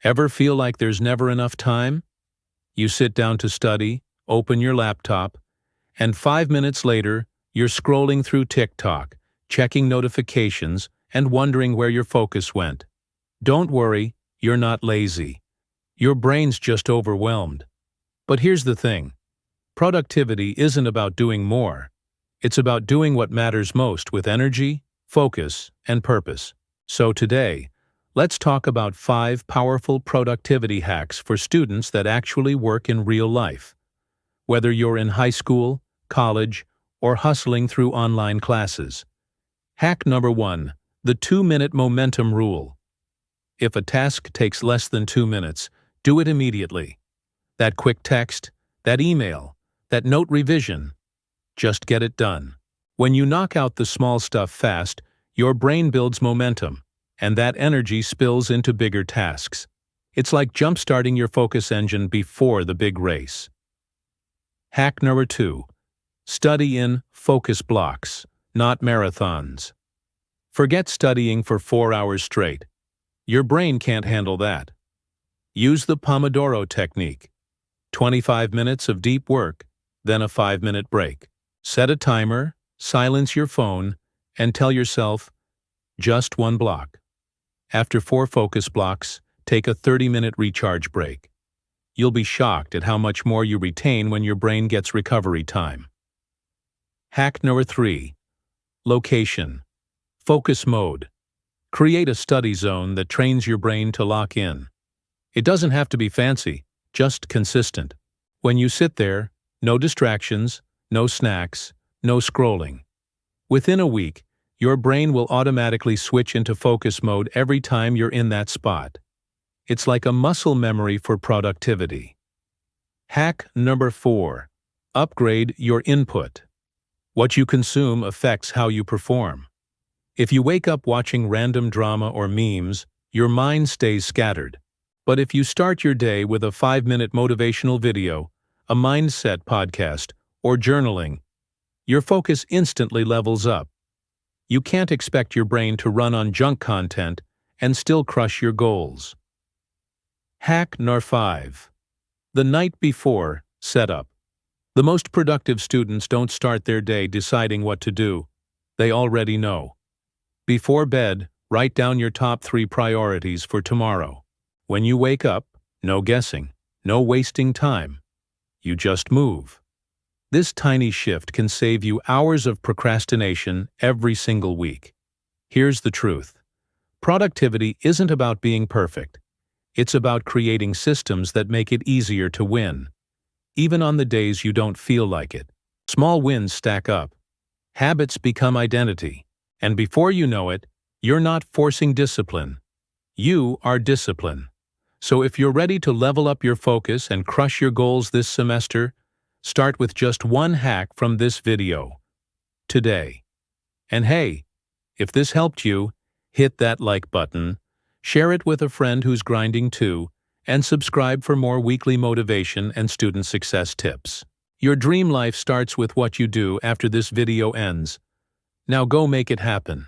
Ever feel like there's never enough time? You sit down to study, open your laptop, and 5 minutes later, you're scrolling through TikTok, checking notifications, and wondering where your focus went. Don't worry, you're not lazy. Your brain's just overwhelmed. But here's the thing. Productivity isn't about doing more. It's about doing what matters most with energy, focus, and purpose. So today, let's talk about 5 powerful productivity hacks for students that actually work in real life. Whether you're in high school, college, or hustling through online classes. Hack number 1, the 2-minute momentum rule. If a task takes less than 2 minutes, do it immediately. That quick text, that email, that note revision. Just get it done. When you knock out the small stuff fast, your brain builds momentum, and that energy spills into bigger tasks. It's like jump-starting your focus engine before the big race. Hack number 2. Study in focus blocks, not marathons. Forget studying for 4 hours straight. Your brain can't handle that. Use the Pomodoro Technique. 25 minutes of deep work, then a 5-minute break. Set a timer, silence your phone, and tell yourself, just one block. After 4 focus blocks, take a 30-minute recharge break. You'll be shocked at how much more you retain when your brain gets recovery time. Hack number 3. Location. Focus mode. Create a study zone that trains your brain to lock in. It doesn't have to be fancy, just consistent. When you sit there, no distractions, no snacks, no scrolling. Within a week, your brain will automatically switch into focus mode every time you're in that spot. It's like a muscle memory for productivity. Hack number 4. Upgrade your input. What you consume affects how you perform. If you wake up watching random drama or memes, your mind stays scattered. But if you start your day with a 5-minute motivational video, a mindset podcast, or journaling, your focus instantly levels up. You can't expect your brain to run on junk content and still crush your goals. Hack number 5. The night before setup. The most productive students don't start their day deciding what to do. They already know. Before bed, write down your top 3 priorities for tomorrow. When you wake up, no guessing, no wasting time. You just move. This tiny shift can save you hours of procrastination every single week. Here's the truth. Productivity isn't about being perfect. It's about creating systems that make it easier to win. Even on the days you don't feel like it. Small wins stack up. Habits become identity. And before you know it, you're not forcing discipline. You are discipline. So if you're ready to level up your focus and crush your goals this semester, start with just one hack from this video. Today. And hey, if this helped you, hit that like button, share it with a friend who's grinding too, and subscribe for more weekly motivation and student success tips. Your dream life starts with what you do after this video ends. Now go make it happen.